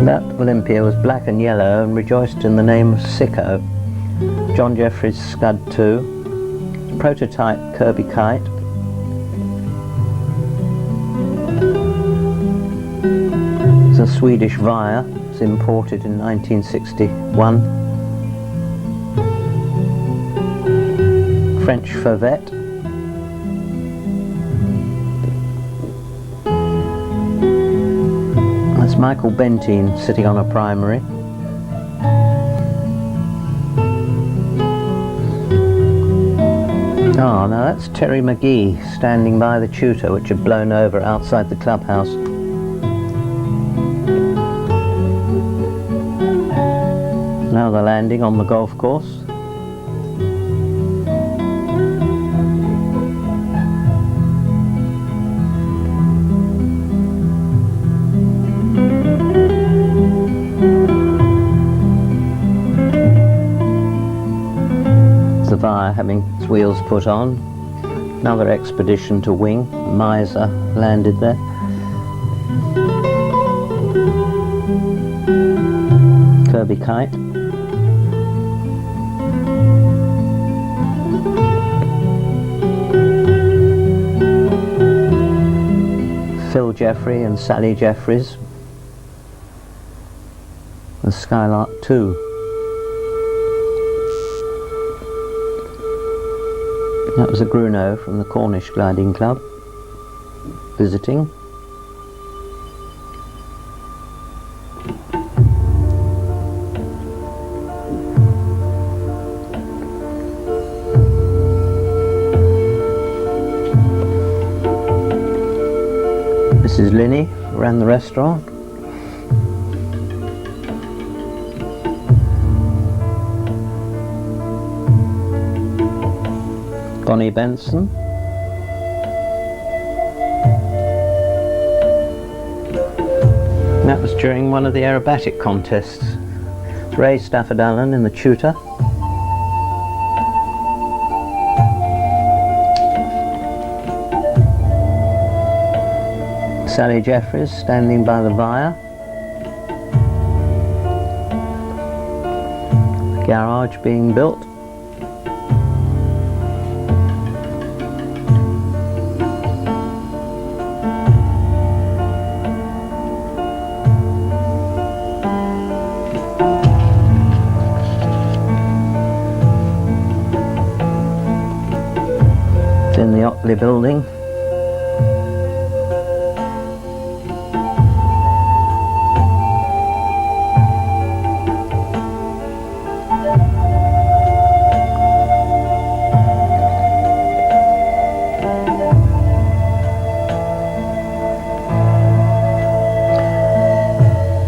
That Olympia was black and yellow and rejoiced in the name of Sicko. John Jeffries Scud 2, prototype Kirby Kite, it's a Swedish Via, it was imported in 1961, French Fauvet, that's Michael Bentine sitting on a primary. Oh, now that's Terry McGee standing by the tutor which had blown over outside the clubhouse. Now they're landing on the golf course. The Via having its wheels put on. Another expedition to Wing. Miser landed there. Kirby Kite. Phil Jeffrey and Sally Jeffries. The Skylark 2. That was a Gruno from the Cornish Gliding Club, visiting. Mrs. Linney ran the restaurant. Bonnie Benson. And that was during one of the aerobatic contests. Ray Stafford Allen in the tutor. Sally Jeffries standing by the Via. The garage being built. In the Otley building.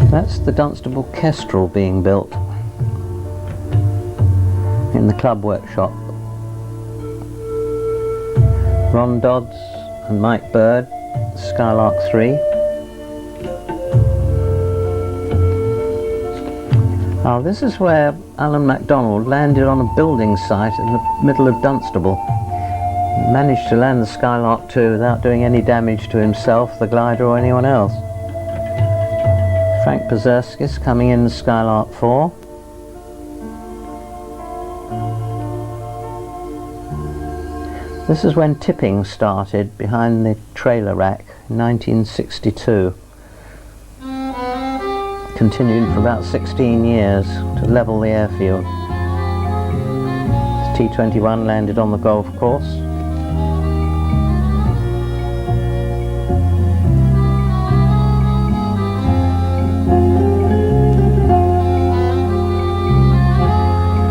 That's the Dunstable Kestrel being built in the club workshop. Ron Dodds and Mike Bird, Skylark 3. Oh, this is where Alan MacDonald landed on a building site in the middle of Dunstable. Managed to land the Skylark 2 without doing any damage to himself, the glider or anyone else. Frank Pazerskis coming in the Skylark 4. This is when tipping started behind the trailer rack in 1962. Continued for about 16 years to level the airfield. T-21 landed on the golf course.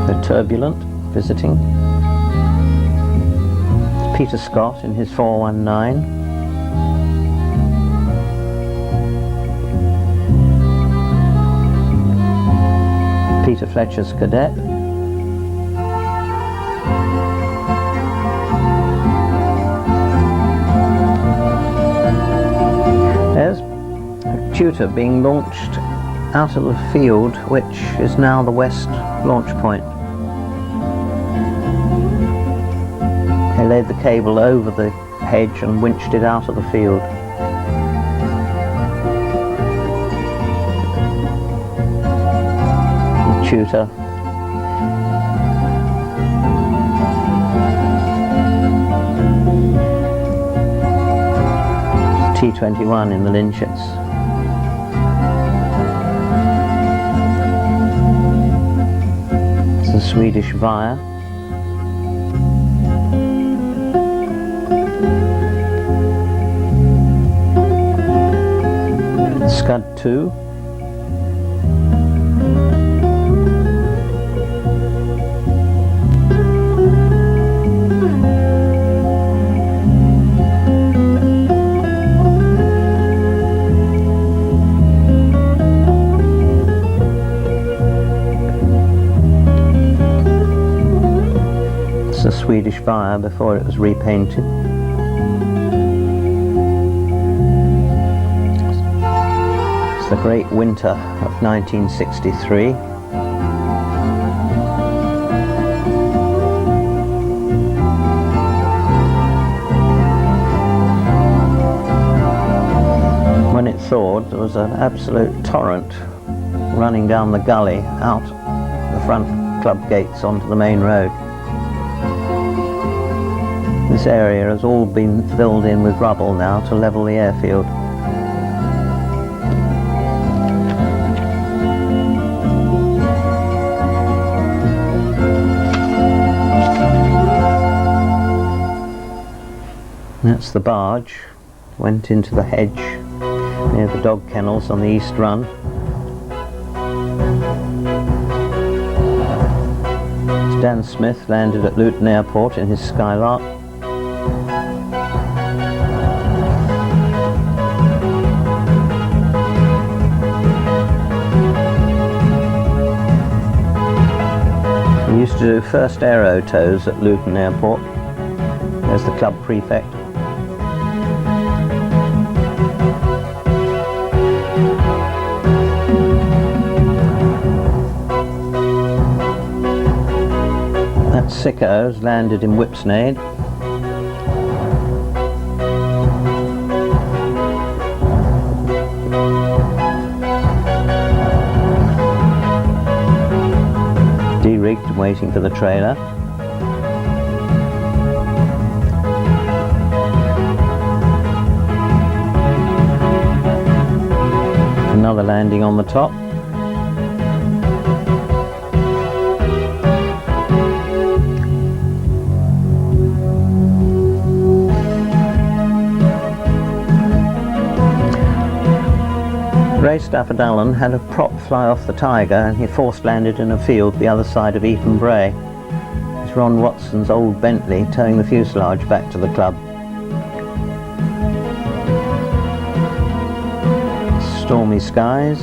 The Turbulent visiting. Peter Scott in his 419. Peter Fletcher's Cadet. There's a tutor being launched out of the field, which is now the West launch point. They laid the cable over the hedge and winched it out of the field. tutor. T-21 in the Lynchets. It's a Swedish Via. Scud 2. It's a Swedish Via before it was repainted. The Great Winter of 1963. When it thawed, there was an absolute torrent running down the gully out the front club gates onto the main road. This area has all been filled in with rubble now to level the airfield. That's the barge, went into the hedge near the dog kennels on the East Run. Dan Smith landed at Luton Airport in his Skylark. We used to do first aero tows at Luton Airport. There's the club prefect. That Sicko's landed in Whipsnade. De-rigged and waiting for the trailer. Another landing on the top. Ray Stafford Allen had a prop fly off the Tiger and he forced landed in a field the other side of Eaton Bray. It's Ron Watson's old Bentley towing the fuselage back to the club. Stormy skies.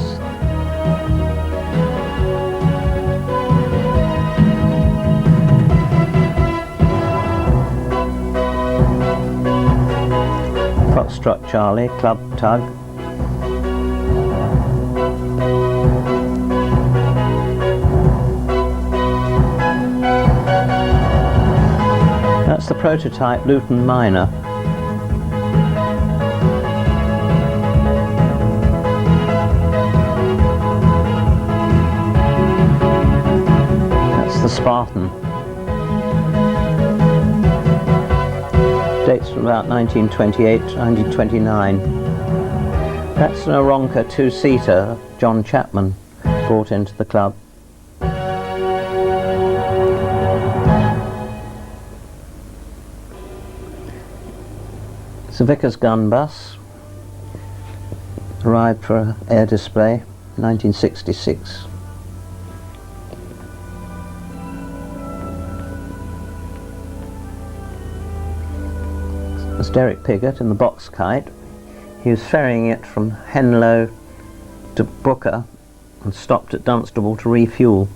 Foxtrot Charlie, club tug. That's the prototype Luton Miner. That's the Spartan. Dates from about 1928 to 1929. That's an Aronca two-seater John Chapman brought into the club. It's a Vickers gun bus, arrived for an air display, 1966. It's Derek Piggott in the box kite. He was ferrying it from Henlow to Booker and stopped at Dunstable to refuel.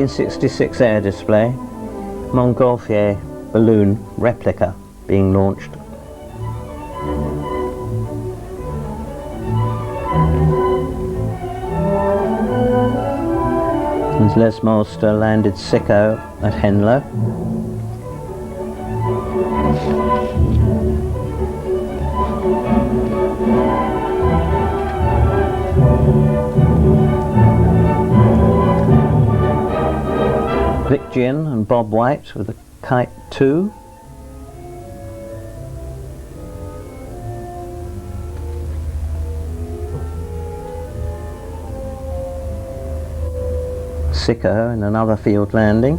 '66 air display, Montgolfier balloon replica being launched. Les Moulster landed sicko at Henlow. Vic Ginn and Bob White with a Kite 2. Sicko in another field landing.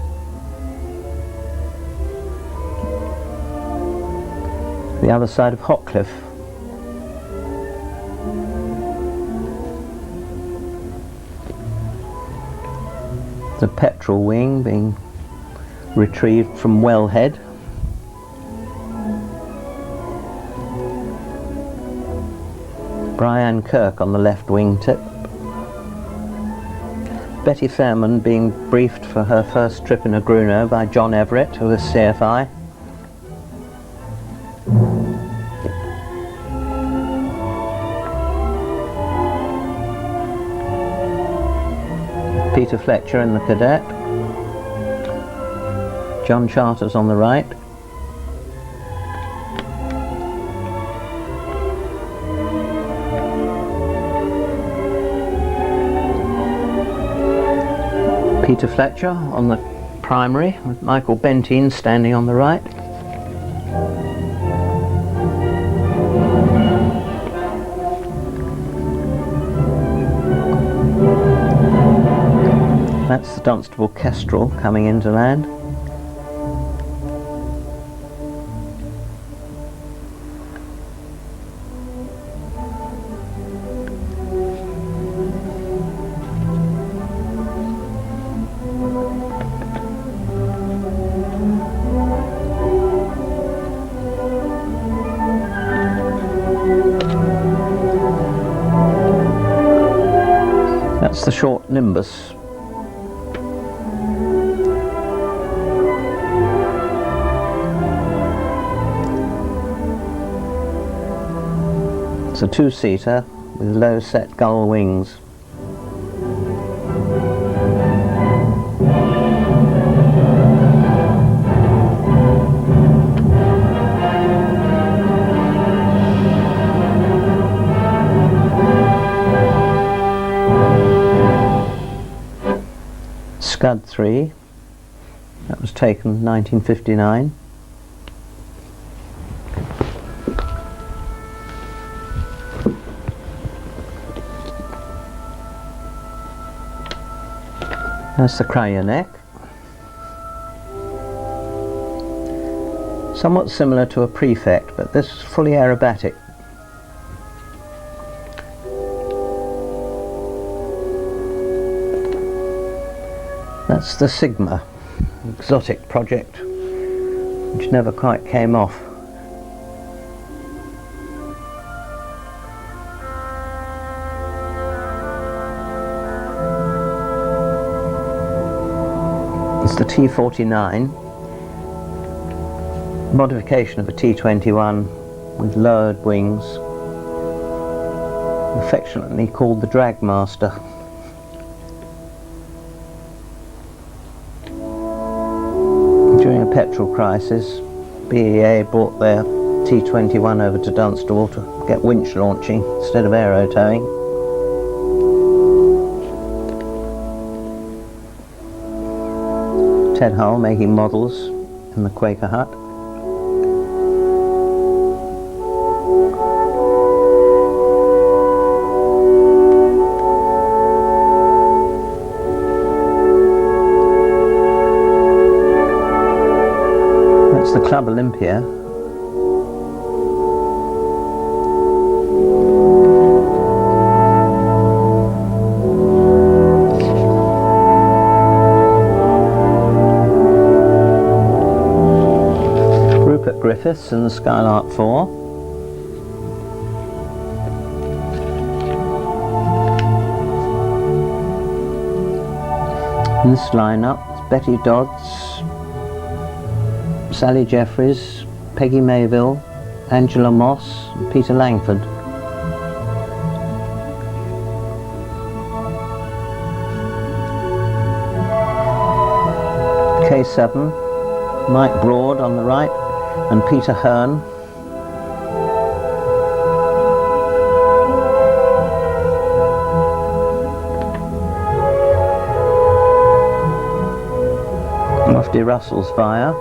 The other side of Hotcliffe. The petrel wing being retrieved from Wellhead. Brian Kirk on the left wingtip. Betty Fairman being briefed for her first trip in a Gruno by John Everett, who was CFI. Peter Fletcher in the cadet. John Charters on the right. Peter Fletcher on the primary, with Michael Bentine standing on the right. That's the Dunstable Kestrel coming into land. That's the short Nimbus. It's a two-seater with low-set gull wings. Scud 3, that was taken in 1959. That's the Crayoneck. Somewhat similar to a Prefect, but this is fully aerobatic. That's the Sigma, exotic project, which never quite came off. It's the T-49, modification of a T-21 with lowered wings, affectionately called the Dragmaster. During a petrol crisis, BEA brought their T-21 over to Dunstable to get winch launching instead of aero towing. Ted Hull making models in the Quaker hut. That's the Club Olympia. Griffiths and the Skylark 4. In this lineup, Betty Dodds, Sally Jeffries, Peggy Mayville, Angela Moss and Peter Langford. K7, Mike Broad on the right, and Peter Hearn. Lofty Russell's Via,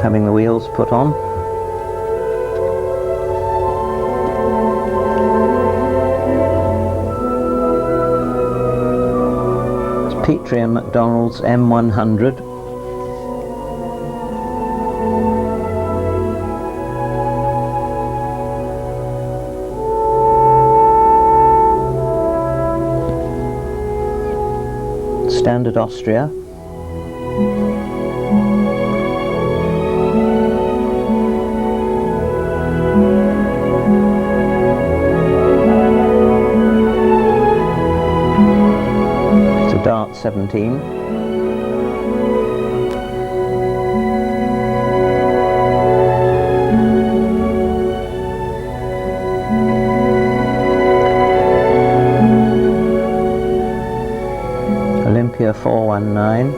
having the wheels put on. It's Petrie and McDonald's M100. Standard Austria. It's a Dart 17. Olympia 419.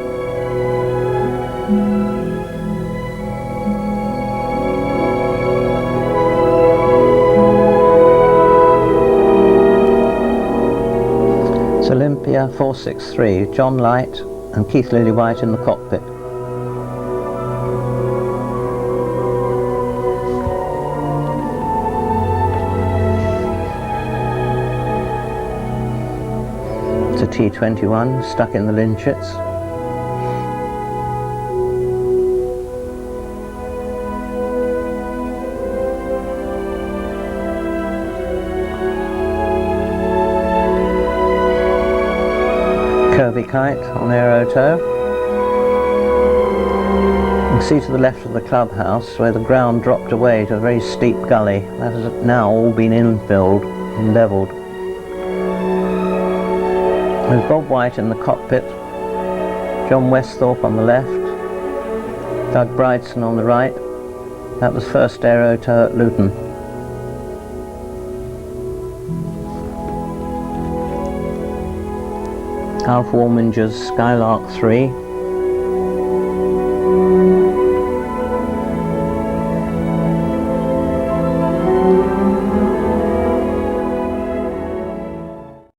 It's Olympia 463, John Light and Keith Lillywhite in the cockpit. It's a T21 stuck in the linchets. Kirby Kite on aerotow. You can see to the left of the clubhouse where the ground dropped away to a very steep gully. That has now all been infilled and levelled. There's Bob White in the cockpit, John Westhorpe on the left, Doug Brydson on the right. That was first aerotow at Luton. Alf Warminger's Skylark 3.